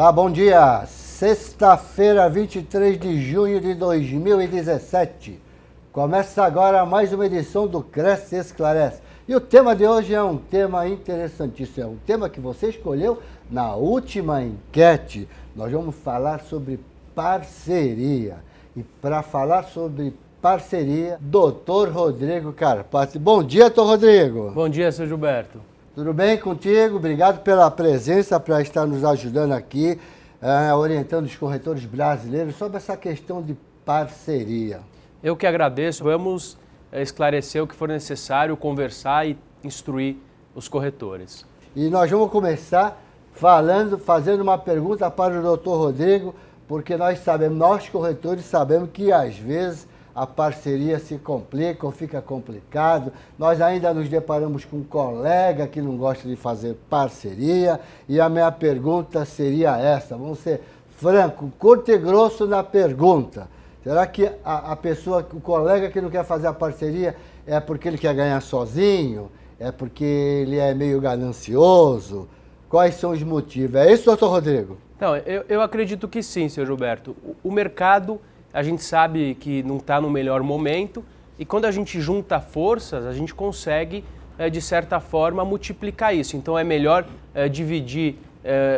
Olá, bom dia. Sexta-feira, 23 de junho de 2017. Começa agora mais uma edição do Cresce e Esclarece. E o tema de hoje é um tema interessantíssimo. É um tema que você escolheu na última enquete. Nós vamos falar sobre parceria. E para falar sobre parceria, Dr. Rodrigo Carpati. Bom dia, Dr. Rodrigo. Bom dia, seu Gilberto. Tudo bem contigo? Obrigado pela presença, para estar nos ajudando aqui, orientando os corretores brasileiros sobre essa questão de parceria. Eu que agradeço. Vamos esclarecer o que for necessário, conversar e instruir os corretores. E nós vamos começar fazendo uma pergunta para o Dr. Rodrigo, porque nós corretores sabemos que às vezes a parceria se complica ou fica complicado. Nós ainda nos deparamos com um colega que não gosta de fazer parceria. E a minha pergunta seria essa, vamos ser franco, curto e grosso na pergunta. Será que o colega que não quer fazer a parceria é porque ele quer ganhar sozinho? É porque ele é meio ganancioso? Quais são os motivos? É isso, doutor Rodrigo? Não, eu acredito que sim, seu Gilberto. O mercado, a gente sabe que não está no melhor momento e quando a gente junta forças, a gente consegue, de certa forma, multiplicar isso. Então é melhor dividir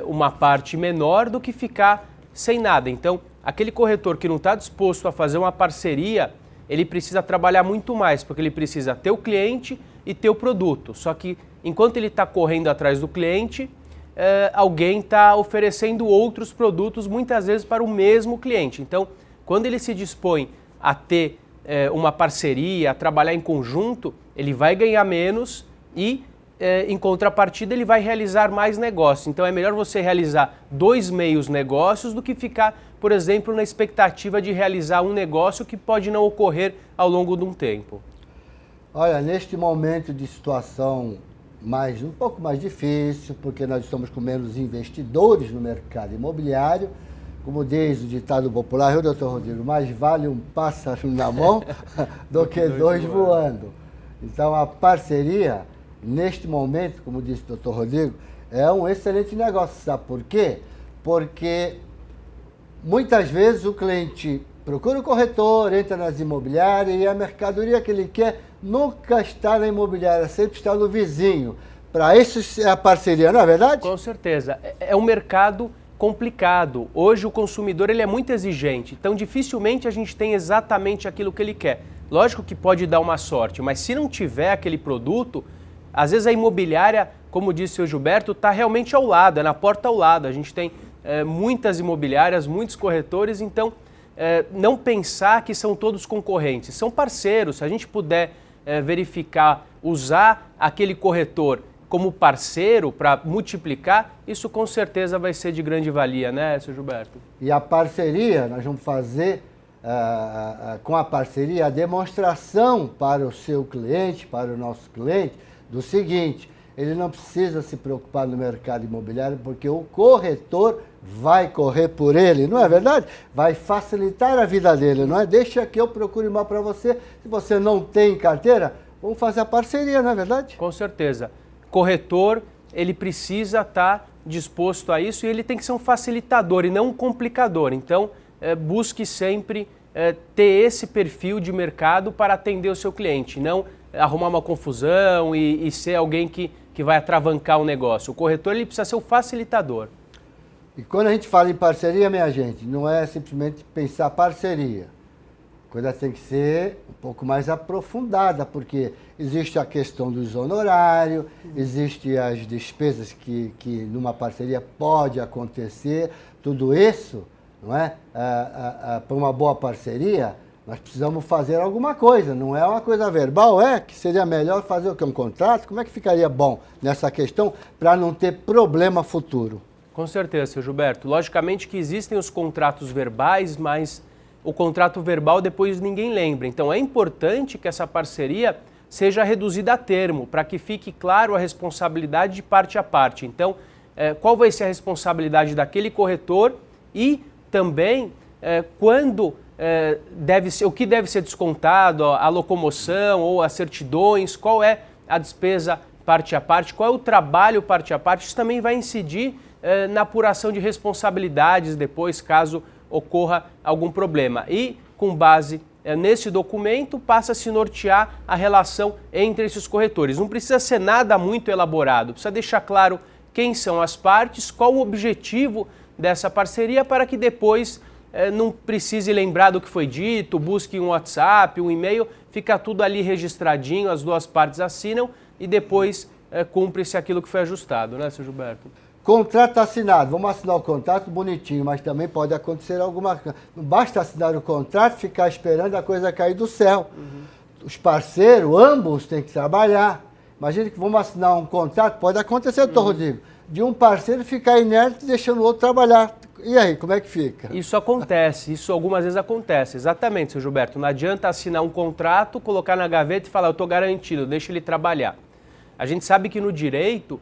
uma parte menor do que ficar sem nada. Então, aquele corretor que não está disposto a fazer uma parceria, ele precisa trabalhar muito mais, porque ele precisa ter o cliente e ter o produto. Só que enquanto ele está correndo atrás do cliente, alguém está oferecendo outros produtos, muitas vezes para o mesmo cliente. Então, quando ele se dispõe a ter uma parceria, a trabalhar em conjunto, ele vai ganhar menos e, em contrapartida, ele vai realizar mais negócios. Então, é melhor você realizar 2 meios negócios do que ficar, por exemplo, na expectativa de realizar um negócio que pode não ocorrer ao longo de um tempo. Olha, neste momento de situação um pouco mais difícil, porque nós estamos com menos investidores no mercado imobiliário, como diz o ditado popular, doutor Rodrigo, mais vale um pássaro na mão do que 2 voando. Então, a parceria, neste momento, como disse o doutor Rodrigo, é um excelente negócio. Sabe por quê? Porque muitas vezes o cliente procura o corretor, entra nas imobiliárias e a mercadoria que ele quer nunca está na imobiliária, sempre está no vizinho. Para isso é a parceria, não é verdade? Com certeza. É um mercado complicado. Hoje o consumidor ele é muito exigente, então dificilmente a gente tem exatamente aquilo que ele quer. Lógico que pode dar uma sorte, mas se não tiver aquele produto, às vezes a imobiliária, como disse o Gilberto, está realmente ao lado, é na porta ao lado. A gente tem muitas imobiliárias, muitos corretores, então não pensar que são todos concorrentes, são parceiros. Se a gente puder verificar, usar aquele corretor como parceiro para multiplicar, isso com certeza vai ser de grande valia, né, seu Gilberto? E a parceria, nós vamos fazer com a parceria a demonstração para o seu cliente, para o nosso cliente, do seguinte: ele não precisa se preocupar no mercado imobiliário porque o corretor vai correr por ele, não é verdade? Vai facilitar a vida dele, não é? Deixa que eu procure mal para você. Se você não tem carteira, vamos fazer a parceria, não é verdade? Com certeza. Corretor, ele precisa estar disposto a isso e ele tem que ser um facilitador e não um complicador. Então, busque sempre ter esse perfil de mercado para atender o seu cliente, não arrumar uma confusão e ser alguém que vai atravancar o negócio. O corretor ele precisa ser o facilitador. E quando a gente fala em parceria, minha gente, não é simplesmente pensar parceria. A coisa tem que ser um pouco mais aprofundada, porque existe a questão dos honorários, existem as despesas que numa parceria pode acontecer. Tudo isso, não é? Para uma boa parceria, nós precisamos fazer alguma coisa, não é uma coisa verbal, que seria melhor fazer o quê? Um contrato? Como é que ficaria bom nessa questão para não ter problema futuro? Com certeza, seu Gilberto. Logicamente que existem os contratos verbais, mas o contrato verbal depois ninguém lembra. Então é importante que essa parceria seja reduzida a termo, para que fique claro a responsabilidade de parte a parte. Então, qual vai ser a responsabilidade daquele corretor e também quando o que deve ser descontado, a locomoção ou as certidões, qual é a despesa parte a parte, qual é o trabalho parte a parte. Isso também vai incidir na apuração de responsabilidades depois, caso ocorra algum problema. E, com base nesse documento, passa a se nortear a relação entre esses corretores. Não precisa ser nada muito elaborado, precisa deixar claro quem são as partes, qual o objetivo dessa parceria, para que depois não precise lembrar do que foi dito, busque um WhatsApp, um e-mail, fica tudo ali registradinho, as duas partes assinam e depois cumpre-se aquilo que foi ajustado, né, seu Gilberto? Contrato assinado, vamos assinar o contrato bonitinho, mas também pode acontecer alguma coisa. Não basta assinar o contrato, ficar esperando a coisa cair do céu. Os parceiros, ambos, têm que trabalhar. Imagina que vamos assinar um contrato, pode acontecer, doutor Rodrigo, de um parceiro ficar inerte deixando o outro trabalhar. E aí, como é que fica? Isso acontece, isso algumas vezes acontece, exatamente, seu Gilberto. Não adianta assinar um contrato, colocar na gaveta e falar, eu estou garantido, deixa ele trabalhar. A gente sabe que no direito,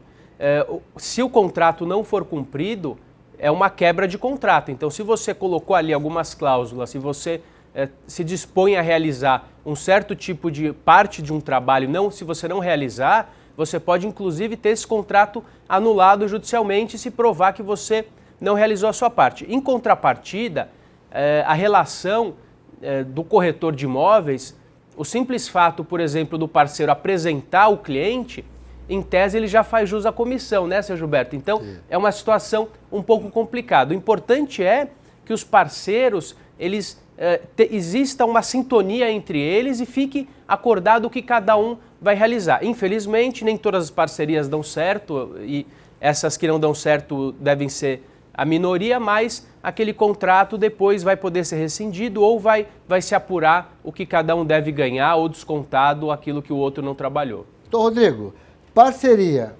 se o contrato não for cumprido, é uma quebra de contrato. Então, se você colocou ali algumas cláusulas, se você se dispõe a realizar um certo tipo de parte de um trabalho, se você não realizar, você pode inclusive ter esse contrato anulado judicialmente se provar que você não realizou a sua parte. Em contrapartida, a relação do corretor de imóveis, o simples fato, por exemplo, do parceiro apresentar o cliente, em tese ele já faz jus à comissão, né, seu Gilberto? Então, sim, é uma situação um pouco complicada. O importante é que os parceiros, exista uma sintonia entre eles e fique acordado o que cada um vai realizar. Infelizmente, nem todas as parcerias dão certo e essas que não dão certo devem ser a minoria, mas aquele contrato depois vai poder ser rescindido ou vai se apurar o que cada um deve ganhar ou descontado aquilo que o outro não trabalhou. Então, Rodrigo, parceria.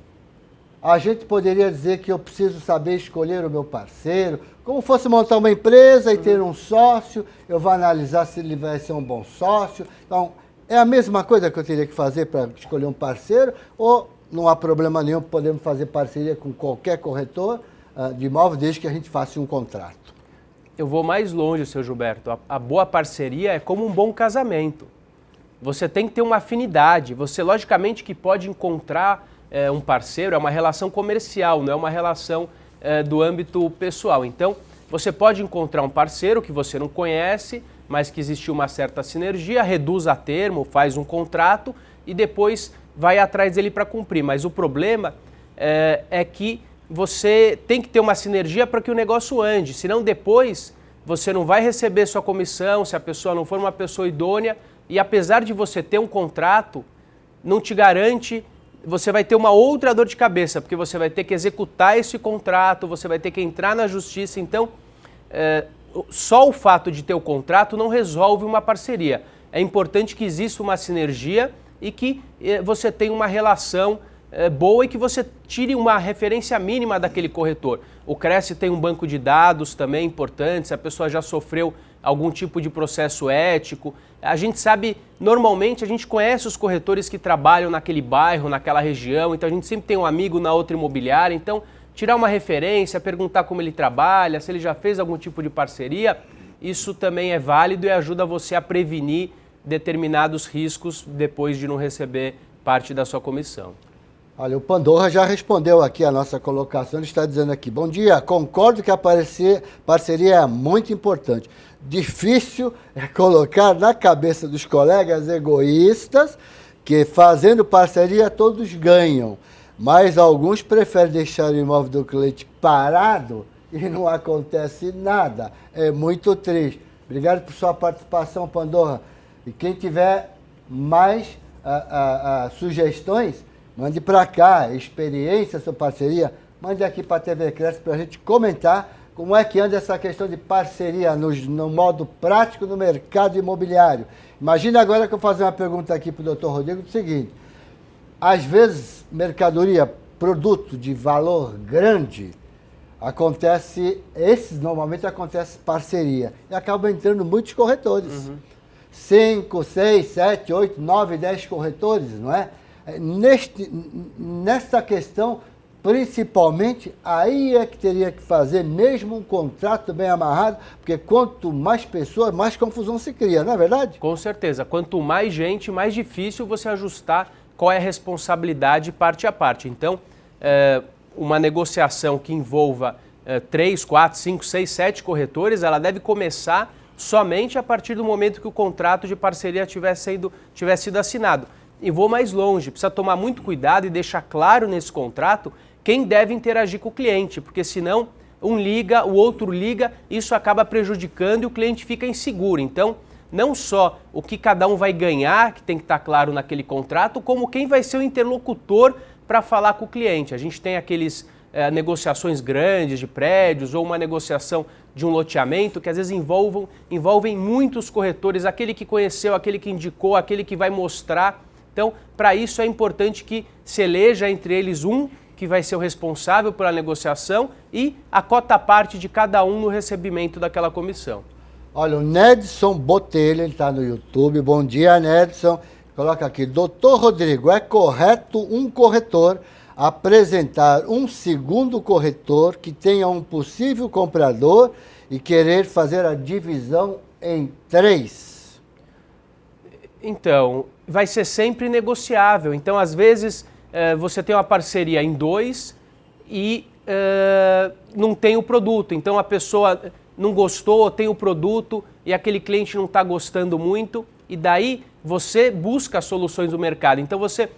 A gente poderia dizer que eu preciso saber escolher o meu parceiro, como fosse montar uma empresa e ter um sócio, eu vou analisar se ele vai ser um bom sócio. Então, é a mesma coisa que eu teria que fazer para escolher um parceiro, ou não há problema nenhum, podemos fazer parceria com qualquer corretor de imóvel, desde que a gente faça um contrato. Eu vou mais longe, seu Gilberto. A boa parceria é como um bom casamento. Você tem que ter uma afinidade. Você, logicamente, que pode encontrar um parceiro, é uma relação comercial, não é uma relação do âmbito pessoal. Então, você pode encontrar um parceiro que você não conhece, mas que existiu uma certa sinergia, reduz a termo, faz um contrato e depois vai atrás dele para cumprir. Mas o problema é que você tem que ter uma sinergia para que o negócio ande, senão depois você não vai receber sua comissão se a pessoa não for uma pessoa idônea e apesar de você ter um contrato, não te garante, você vai ter uma outra dor de cabeça, porque você vai ter que executar esse contrato, você vai ter que entrar na justiça, então só o fato de ter o contrato não resolve uma parceria. É importante que exista uma sinergia e que você tenha uma relação boa e que você tire uma referência mínima daquele corretor. O Cresce tem um banco de dados também importante, se a pessoa já sofreu algum tipo de processo ético. A gente sabe, normalmente a gente conhece os corretores que trabalham naquele bairro, naquela região, então a gente sempre tem um amigo na outra imobiliária, então tirar uma referência, perguntar como ele trabalha, se ele já fez algum tipo de parceria, isso também é válido e ajuda você a prevenir determinados riscos depois de não receber parte da sua comissão. Olha, o Pandorra já respondeu aqui a nossa colocação, ele está dizendo aqui, bom dia, concordo que a parceria é muito importante. Difícil é colocar na cabeça dos colegas egoístas que fazendo parceria todos ganham, mas alguns preferem deixar o imóvel do cliente parado e não acontece nada. É muito triste. Obrigado por sua participação, Pandorra. E quem tiver mais sugestões, mande para cá, experiência, sua parceria, mande aqui para a TV Cresce para a gente comentar como é que anda essa questão de parceria no modo prático no mercado imobiliário. Imagina agora que eu vou fazer uma pergunta aqui para o doutor Rodrigo, do seguinte, às vezes mercadoria, produto de valor grande, normalmente acontece parceria, e acabam entrando muitos corretores. 5, 6, 7, 8, 9, 10 corretores, não é? Nesta questão, principalmente, aí é que teria que fazer mesmo um contrato bem amarrado, porque quanto mais pessoas, mais confusão se cria, não é verdade? Com certeza. Quanto mais gente, mais difícil você ajustar qual é a responsabilidade parte a parte. Então, uma negociação que envolva 3, 4, 5, 6, 7 corretores, ela deve começar somente a partir do momento que o contrato de parceria tiver sido assinado. E vou mais longe, precisa tomar muito cuidado e deixar claro nesse contrato quem deve interagir com o cliente, porque senão um liga, o outro liga, isso acaba prejudicando e o cliente fica inseguro. Então, não só o que cada um vai ganhar, que tem que estar claro naquele contrato, como quem vai ser o interlocutor para falar com o cliente. A gente tem aqueles negociações grandes de prédios ou uma negociação de um loteamento que às vezes envolvem muitos corretores, aquele que conheceu, aquele que indicou, aquele que vai mostrar. Então, para isso é importante que se eleja entre eles um que vai ser o responsável pela negociação e a cota parte de cada um no recebimento daquela comissão. Olha, o Nedson Botelho, ele está no YouTube. Bom dia, Nedson. Coloca aqui, Doutor Rodrigo, é correto um corretor apresentar um segundo corretor que tenha um possível comprador e querer fazer a divisão em 3? Então, vai ser sempre negociável. Então, às vezes, você tem uma parceria em 2 e não tem o produto. Então, a pessoa não gostou, tem o produto e aquele cliente não está gostando muito. E daí, você busca soluções do mercado. Então, você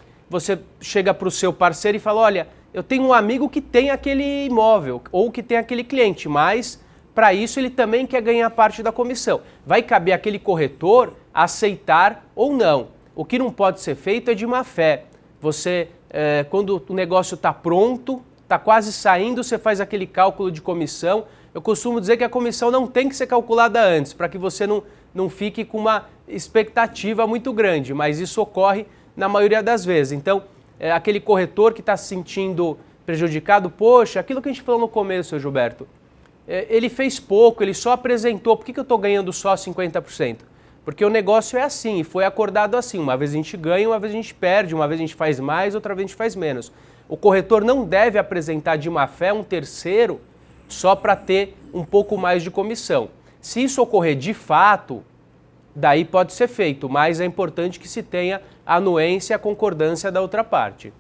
chega para o seu parceiro e fala, olha, eu tenho um amigo que tem aquele imóvel ou que tem aquele cliente, mas para isso ele também quer ganhar parte da comissão. Vai caber àquele corretor aceitar ou não. O que não pode ser feito é de má fé. Você, quando o negócio está pronto, está quase saindo, você faz aquele cálculo de comissão. Eu costumo dizer que a comissão não tem que ser calculada antes, para que você não fique com uma expectativa muito grande, mas isso ocorre na maioria das vezes. Então, aquele corretor que está se sentindo prejudicado, poxa, aquilo que a gente falou no começo, seu Gilberto, ele fez pouco, ele só apresentou, por que eu estou ganhando só 50%? Porque o negócio é assim, e foi acordado assim, uma vez a gente ganha, uma vez a gente perde, uma vez a gente faz mais, outra vez a gente faz menos. O corretor não deve apresentar de má fé um terceiro só para ter um pouco mais de comissão. Se isso ocorrer de fato, daí pode ser feito, mas é importante que se tenha a anuência e a concordância da outra parte.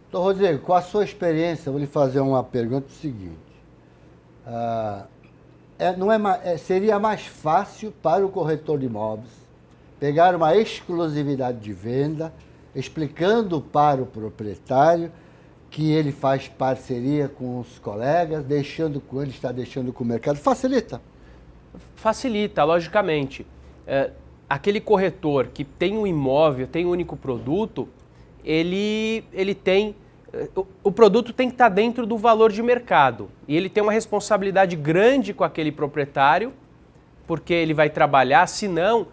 Então, Rodrigo, com a sua experiência, eu vou lhe fazer uma pergunta seguinte. Seria mais fácil para o corretor de imóveis pegar uma exclusividade de venda, explicando para o proprietário que ele faz parceria com os colegas, está deixando com o mercado. Facilita? Facilita, logicamente. Aquele corretor que tem um imóvel, tem um único produto, ele tem... O produto tem que estar dentro do valor de mercado. E ele tem uma responsabilidade grande com aquele proprietário, porque ele vai trabalhar, senão,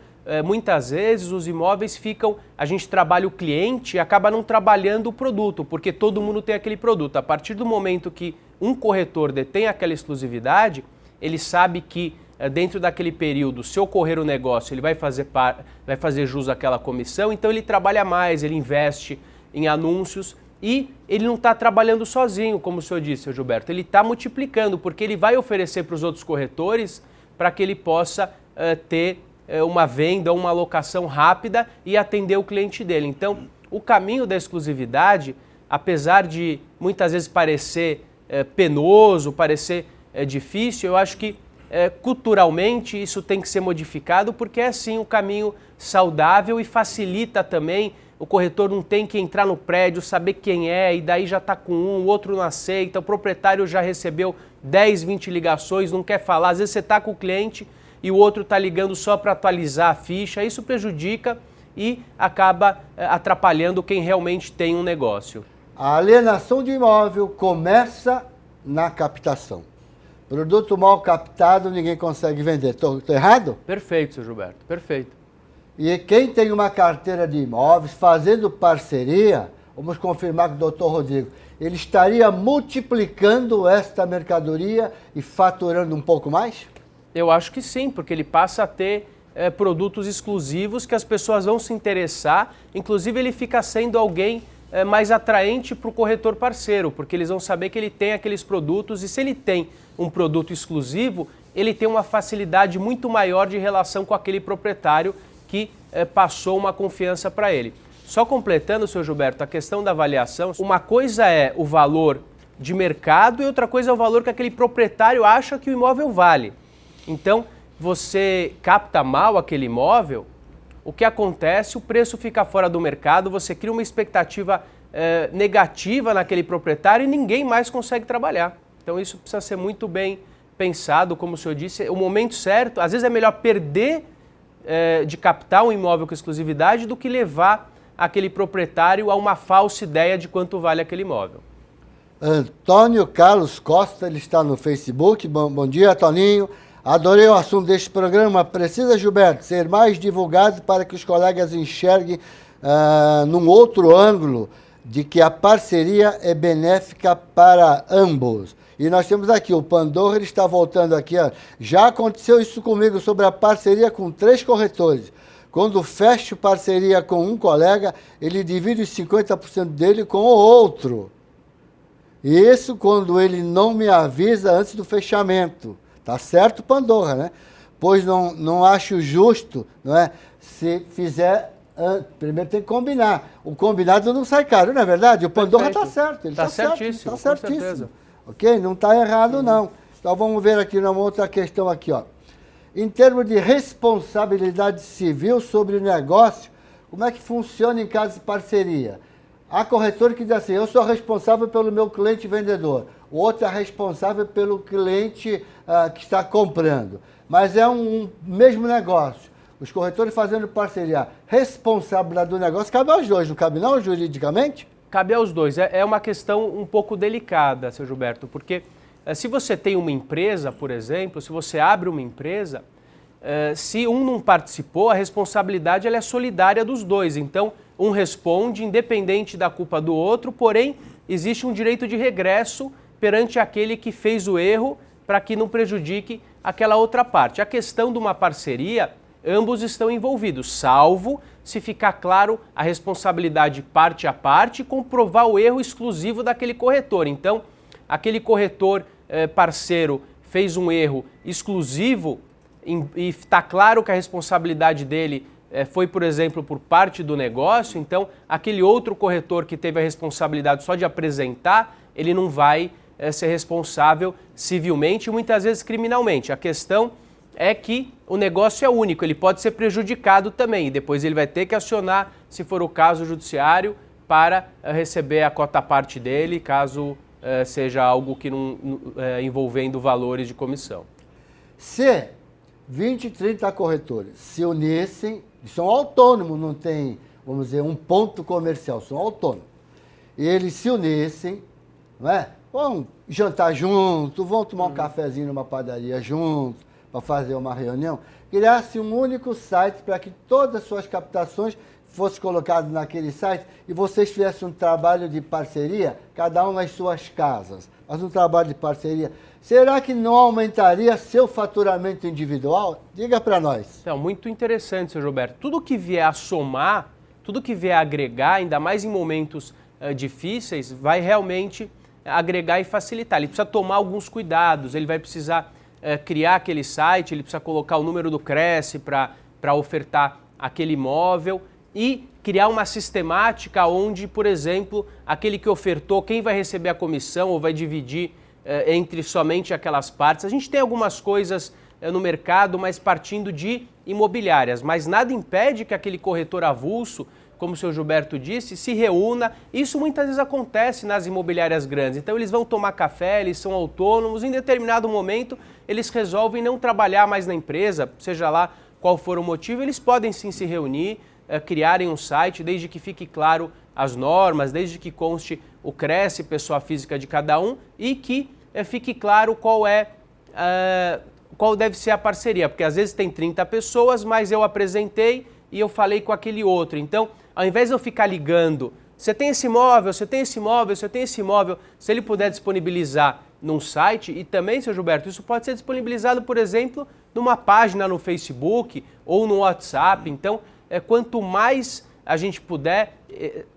muitas vezes os imóveis ficam... A gente trabalha o cliente e acaba não trabalhando o produto, porque todo mundo tem aquele produto. A partir do momento que um corretor detém aquela exclusividade, ele sabe que dentro daquele período, se ocorrer o negócio, ele vai fazer jus àquela comissão, então ele trabalha mais, ele investe em anúncios e ele não está trabalhando sozinho, como o senhor disse, seu Gilberto, ele está multiplicando, porque ele vai oferecer para os outros corretores para que ele possa ter uma venda, uma alocação rápida e atender o cliente dele. Então, o caminho da exclusividade, apesar de muitas vezes parecer penoso, parecer difícil, eu acho que culturalmente isso tem que ser modificado, porque é sim um caminho saudável e facilita também. O corretor não tem que entrar no prédio, saber quem é, e daí já está com um, o outro não aceita, o proprietário já recebeu 10, 20 ligações, não quer falar. Às vezes você está com o cliente e o outro está ligando só para atualizar a ficha, isso prejudica e acaba atrapalhando quem realmente tem um negócio. A alienação de imóvel começa na captação. Produto mal captado, ninguém consegue vender. Estou errado? Perfeito, seu Gilberto, perfeito. E quem tem uma carteira de imóveis, fazendo parceria, vamos confirmar com o doutor Rodrigo, ele estaria multiplicando esta mercadoria e faturando um pouco mais? Eu acho que sim, porque ele passa a ter produtos exclusivos que as pessoas vão se interessar, inclusive ele fica sendo alguém mais atraente para o corretor parceiro, porque eles vão saber que ele tem aqueles produtos e se ele tem um produto exclusivo, ele tem uma facilidade muito maior de relação com aquele proprietário que passou uma confiança para ele. Só completando, seu Gilberto, a questão da avaliação, uma coisa é o valor de mercado e outra coisa é o valor que aquele proprietário acha que o imóvel vale. Então, você capta mal aquele imóvel, o que acontece? O preço fica fora do mercado, você cria uma expectativa negativa naquele proprietário e ninguém mais consegue trabalhar. Então, isso precisa ser muito bem pensado, como o senhor disse, o momento certo. Às vezes é melhor perder de captar um imóvel com exclusividade do que levar aquele proprietário a uma falsa ideia de quanto vale aquele imóvel. Antônio Carlos Costa, ele está no Facebook. Bom dia, Toninho. Adorei o assunto deste programa. Precisa, Gilberto, ser mais divulgado para que os colegas enxerguem num outro ângulo de que a parceria é benéfica para ambos. E nós temos aqui, o Pandora, ele está voltando aqui. Ó. Já aconteceu isso comigo sobre a parceria com 3 corretores. Quando fecho parceria com um colega, ele divide os 50% dele com o outro. Isso quando ele não me avisa antes do fechamento. Tá certo, Pandora, né? Pois não acho justo, não é? Se fizer, primeiro tem que combinar. O combinado não sai caro, não é verdade? O Pandora está certo. Ele está certíssimo. Está certíssimo. Ok? Não está errado, não. Então vamos ver aqui uma outra questão aqui, ó. Em termos de responsabilidade civil sobre o negócio, como é que funciona em caso de parceria? Há corretor que diz assim, eu sou responsável pelo meu cliente vendedor, o outro é responsável pelo cliente que está comprando. Mas é um mesmo negócio. Os corretores fazendo parceria, responsabilidade do negócio, cabe aos dois, não cabe não, juridicamente? Cabe aos dois. É uma questão um pouco delicada, seu Gilberto, porque se você tem uma empresa, por exemplo, se você abre uma empresa, se um não participou, a responsabilidade ela é solidária dos dois. Então, um responde independente da culpa do outro, porém, existe um direito de regresso perante aquele que fez o erro para que não prejudique aquela outra parte. A questão de uma parceria, ambos estão envolvidos, salvo se ficar claro a responsabilidade parte a parte e comprovar o erro exclusivo daquele corretor. Então, aquele corretor parceiro fez um erro exclusivo e está claro que a responsabilidade dele foi, por exemplo, por parte do negócio, então aquele outro corretor que teve a responsabilidade só de apresentar, ele não vai ser responsável civilmente e muitas vezes criminalmente. A questão é que o negócio é único, ele pode ser prejudicado também e depois ele vai ter que acionar, se for o caso, o judiciário para receber a cota-parte dele, caso seja algo que não envolvendo valores de comissão. Se 20, 30 corretores se unissem, são autônomos, não tem, vamos dizer, um ponto comercial, são autônomos. E eles se unissem, não é? Vão jantar junto, vão tomar um cafezinho numa padaria junto, para fazer uma reunião, criasse um único site para que todas as suas captações fossem colocadas naquele site e vocês fizessem um trabalho de parceria, cada um nas suas casas, mas um trabalho de parceria. Será que não aumentaria seu faturamento individual? Diga para nós. Então, muito interessante, seu Gilberto. Tudo que vier a somar, tudo que vier a agregar, ainda mais em momentos difíceis, vai realmente agregar e facilitar. Ele precisa tomar alguns cuidados, ele vai precisar criar aquele site, ele precisa colocar o número do Cresce para ofertar aquele imóvel e criar uma sistemática onde, por exemplo, aquele que ofertou, quem vai receber a comissão ou vai dividir entre somente aquelas partes. A gente tem algumas coisas no mercado, mas partindo de imobiliárias, mas nada impede que aquele corretor avulso, como o senhor Gilberto disse, se reúna. Isso muitas vezes acontece nas imobiliárias grandes. Então eles vão tomar café, eles são autônomos, em determinado momento eles resolvem não trabalhar mais na empresa, seja lá qual for o motivo, eles podem sim se reunir, criarem um site, desde que fique claro as normas, desde que conste o Cresce, pessoa física de cada um, e que fique claro qual deve ser a parceria, porque às vezes tem 30 pessoas, mas eu apresentei e eu falei com aquele outro. Então, ao invés de eu ficar ligando, você tem esse imóvel, você tem esse imóvel, você tem esse imóvel, se ele puder disponibilizar num site, e também, seu Gilberto, isso pode ser disponibilizado, por exemplo, numa página no Facebook ou no WhatsApp. Então, quanto mais a gente puder,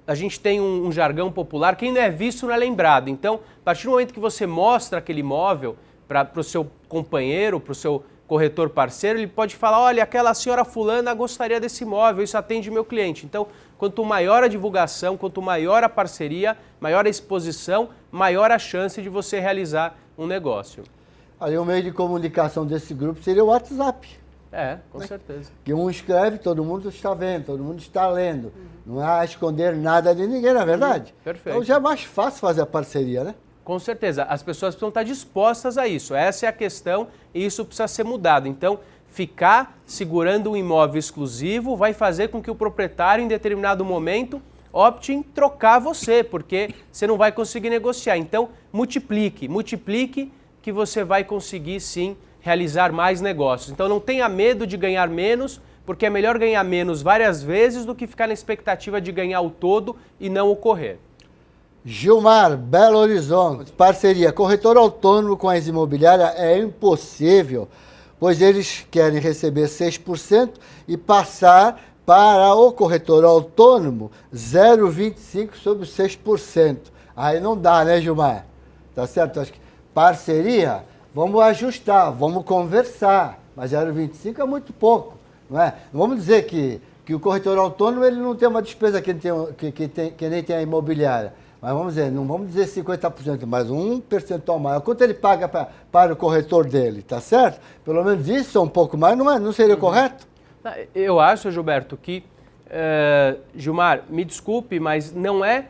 a gente tem um jargão popular, quem não é visto não é lembrado. Então, a partir do momento que você mostra aquele imóvel para o seu companheiro, para o seu corretor parceiro, ele pode falar, olha, aquela senhora fulana gostaria desse imóvel, isso atende meu cliente. Então, quanto maior a divulgação, quanto maior a parceria, maior a exposição, maior a chance de você realizar um negócio. Aí o meio de comunicação desse grupo seria o WhatsApp. Com certeza. Que um escreve, todo mundo está vendo, todo mundo está lendo. Não há a esconder nada de ninguém, na é verdade? Perfeito. Então já é mais fácil fazer a parceria, né? Com certeza. As pessoas precisam estar dispostas a isso. Essa é a questão e isso precisa ser mudado. Então, ficar segurando um imóvel exclusivo vai fazer com que o proprietário, em determinado momento, opte em trocar você, porque você não vai conseguir negociar. Então, multiplique que você vai conseguir, sim, realizar mais negócios. Então, não tenha medo de ganhar menos, porque é melhor ganhar menos várias vezes do que ficar na expectativa de ganhar o todo e não ocorrer. Gilmar, Belo Horizonte, parceria corretor autônomo com as imobiliárias é impossível, pois eles querem receber 6% e passar para o corretor autônomo 0,25% sobre 6%. Aí não dá, né, Gilmar? Tá certo? Acho que parceria, vamos ajustar, vamos conversar, mas 0,25% é muito pouco, não é? Não vamos dizer que o corretor autônomo ele não tem uma despesa que nem tem a imobiliária. Mas vamos dizer, não vamos dizer 50%, mas um percentual maior. Quanto ele paga para o corretor dele, tá certo? Pelo menos isso é um pouco mais, não seria correto? Eu acho, Gilberto, que, Gilmar, me desculpe, mas não é...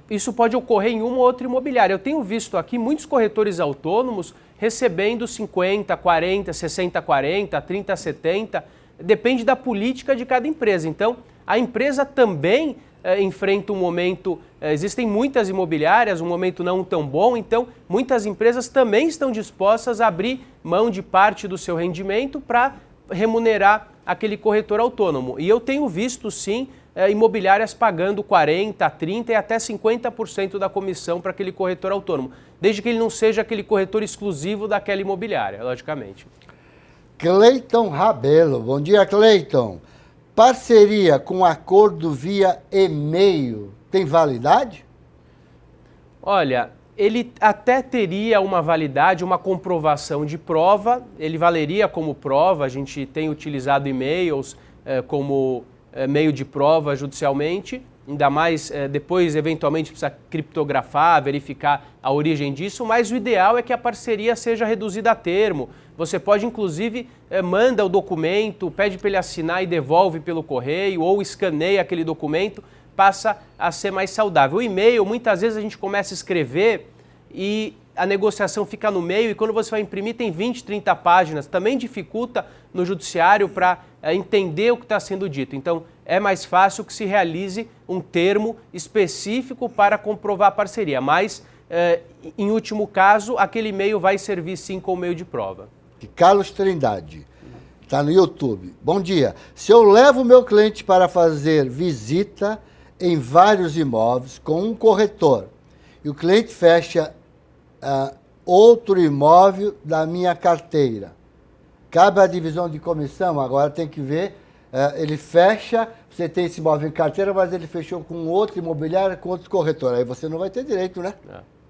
Isso pode ocorrer em uma ou outra imobiliária. Eu tenho visto aqui muitos corretores autônomos recebendo 50, 40, 60, 40, 30, 70, depende da política de cada empresa. Então, a empresa também enfrenta um momento, existem muitas imobiliárias, um momento não tão bom, então muitas empresas também estão dispostas a abrir mão de parte do seu rendimento para remunerar aquele corretor autônomo. E eu tenho visto, sim, imobiliárias pagando 40%, 30% e até 50% da comissão para aquele corretor autônomo, desde que ele não seja aquele corretor exclusivo daquela imobiliária, logicamente. Cleiton Rabelo, bom dia, Cleiton. Parceria com acordo via e-mail tem validade? Olha, ele até teria uma validade, uma comprovação de prova, ele valeria como prova, a gente tem utilizado e-mails como meio de prova judicialmente, ainda mais depois eventualmente precisa criptografar, verificar a origem disso, mas o ideal é que a parceria seja reduzida a termo. Você pode, inclusive, manda o documento, pede para ele assinar e devolve pelo correio, ou escaneia aquele documento, passa a ser mais saudável. O e-mail, muitas vezes a gente começa a escrever e a negociação fica no meio e quando você vai imprimir tem 20, 30 páginas. Também dificulta no judiciário para entender o que está sendo dito. Então, é mais fácil que se realize um termo específico para comprovar a parceria. Mas, em último caso, aquele e-mail vai servir sim como meio de prova. Carlos Trindade, está no YouTube. Bom dia. Se eu levo o meu cliente para fazer visita em vários imóveis com um corretor e o cliente fecha outro imóvel da minha carteira, cabe a divisão de comissão? Agora tem que ver, ele fecha, você tem esse imóvel em carteira, mas ele fechou com outro imobiliário, com outro corretor. Aí você não vai ter direito, né?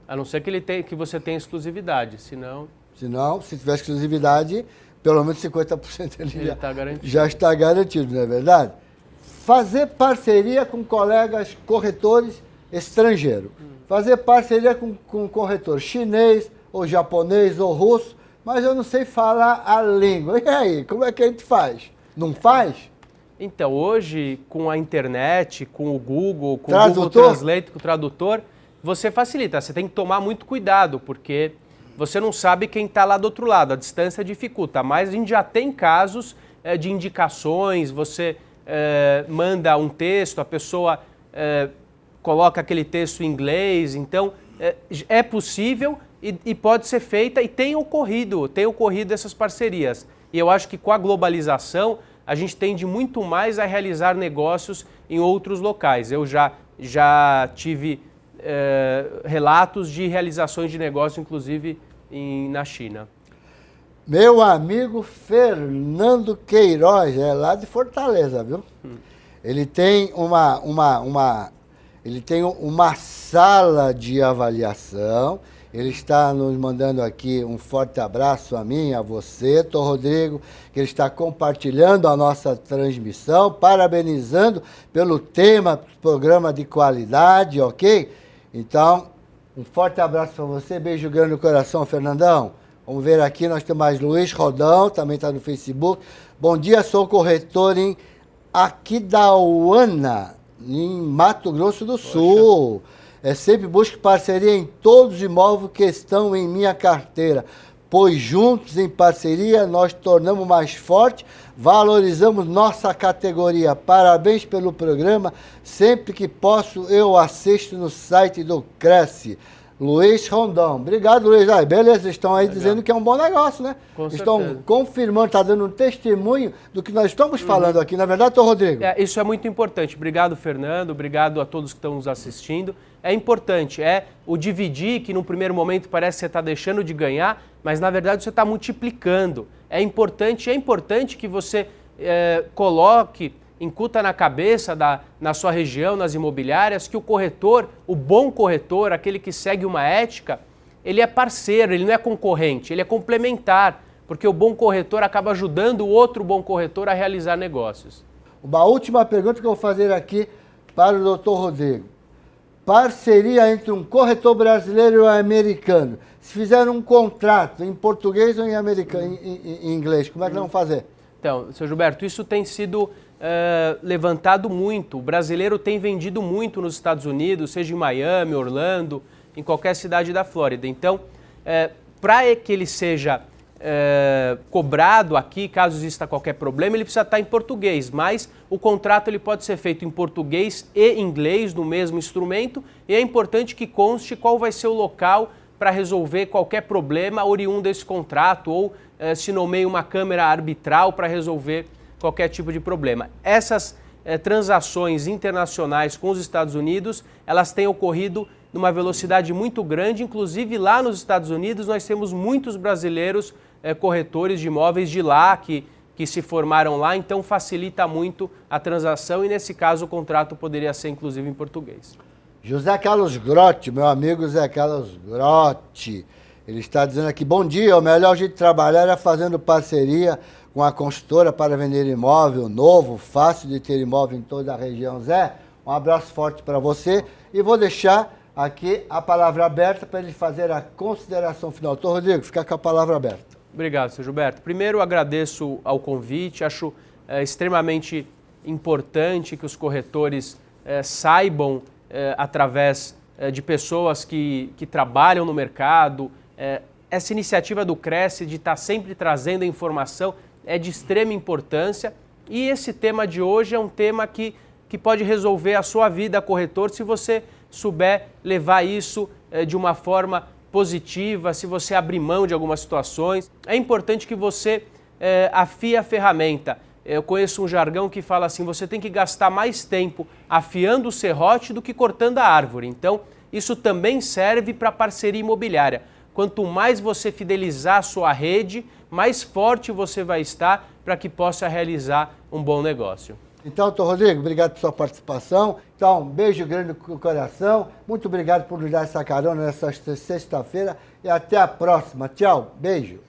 A não ser que você tenha exclusividade, senão... Se tiver exclusividade, pelo menos 50% ele já está garantido, não é verdade? Fazer parceria com colegas corretores estrangeiros. Fazer parceria com corretor chinês, ou japonês, ou russo, mas eu não sei falar a língua. E aí, como é que a gente faz? Não faz? Então, hoje, com a internet, com o Google, com Tradutor? o Google Translate, com o tradutor, você facilita. Você tem que tomar muito cuidado, porque você não sabe quem está lá do outro lado, a distância dificulta, mas a gente já tem casos de indicações, você manda um texto, a pessoa coloca aquele texto em inglês, então é possível e pode ser feita e tem ocorrido essas parcerias. E eu acho que com a globalização a gente tende muito mais a realizar negócios em outros locais. Eu já tive relatos de realizações de negócio, inclusive na China. Meu amigo Fernando Queiroz, é lá de Fortaleza, viu? Ele tem uma sala de avaliação, Ele está nos mandando aqui um forte abraço a mim, a você, Dr. Rodrigo, que ele está compartilhando a nossa transmissão, parabenizando pelo tema do programa de qualidade, ok? Então, um forte abraço para você, beijo grande no coração, Fernandão. Vamos ver aqui, nós temos mais Luiz Rodão, também está no Facebook. Bom dia, sou corretor em Aquidauana, em Mato Grosso do Sul. Sempre busco parceria em todos os imóveis que estão em minha carteira, pois juntos, em parceria, nós tornamos mais forte, valorizamos nossa categoria. Parabéns pelo programa, sempre que posso eu assisto no site do Cresce. Luiz Rondão. Obrigado, Luiz. Beleza, estão aí dizendo que é um bom negócio, né? Com estão certeza. confirmando, está dando um testemunho do que nós estamos falando aqui. Na verdade, doutor Rodrigo? Isso é muito importante. Obrigado, Fernando. Obrigado a todos que estão nos assistindo. É importante, o dividir, que no primeiro momento parece que você está deixando de ganhar, mas na verdade você está multiplicando. É importante que você coloque, incuta na cabeça, na sua região, nas imobiliárias, que o corretor, o bom corretor, aquele que segue uma ética, ele é parceiro, ele não é concorrente, ele é complementar, porque o bom corretor acaba ajudando o outro bom corretor a realizar negócios. Uma última pergunta que eu vou fazer aqui para o doutor Rodrigo. Parceria entre um corretor brasileiro e um americano. Se fizer um contrato em português ou em americano, em inglês, como é que vão fazer? Então, seu Gilberto, isso tem sido levantado muito. O brasileiro tem vendido muito nos Estados Unidos, seja em Miami, Orlando, em qualquer cidade da Flórida. Então, para que ele seja cobrado aqui, caso exista qualquer problema, ele precisa estar em português, mas o contrato ele pode ser feito em português e inglês no mesmo instrumento, e é importante que conste qual vai ser o local para resolver qualquer problema oriundo desse contrato, ou se nomeia uma câmara arbitral para resolver qualquer tipo de problema. Essas transações internacionais com os Estados Unidos, elas têm ocorrido numa velocidade muito grande, inclusive lá nos Estados Unidos nós temos muitos brasileiros corretores de imóveis de lá que se formaram lá, então facilita muito a transação e nesse caso o contrato poderia ser inclusive em português. José Carlos Grotti, meu amigo José Carlos Grotti, ele está dizendo aqui, bom dia, o melhor jeito de trabalhar é fazendo parceria com a consultora para vender imóvel novo, fácil de ter imóvel em toda a região. Zé, um abraço forte para você e vou deixar aqui a palavra aberta para ele fazer a consideração final. Doutor Rodrigo, fica com a palavra aberta. Obrigado, seu Gilberto. Primeiro, agradeço ao convite, acho extremamente importante que os corretores saibam, através de pessoas que trabalham no mercado, essa iniciativa do Cresce de estar sempre trazendo a informação é de extrema importância e esse tema de hoje é um tema que pode resolver a sua vida, corretor, se você souber levar isso de uma forma positiva, se você abrir mão de algumas situações. É importante que você afie a ferramenta. Eu conheço um jargão que fala assim, você tem que gastar mais tempo afiando o serrote do que cortando a árvore. Então, isso também serve para parceria imobiliária. Quanto mais você fidelizar a sua rede, mais forte você vai estar para que possa realizar um bom negócio. Então, doutor Rodrigo, obrigado por sua participação. Então, um beijo grande no coração. Muito obrigado por nos dar essa carona nessa sexta-feira e até a próxima. Tchau, beijo.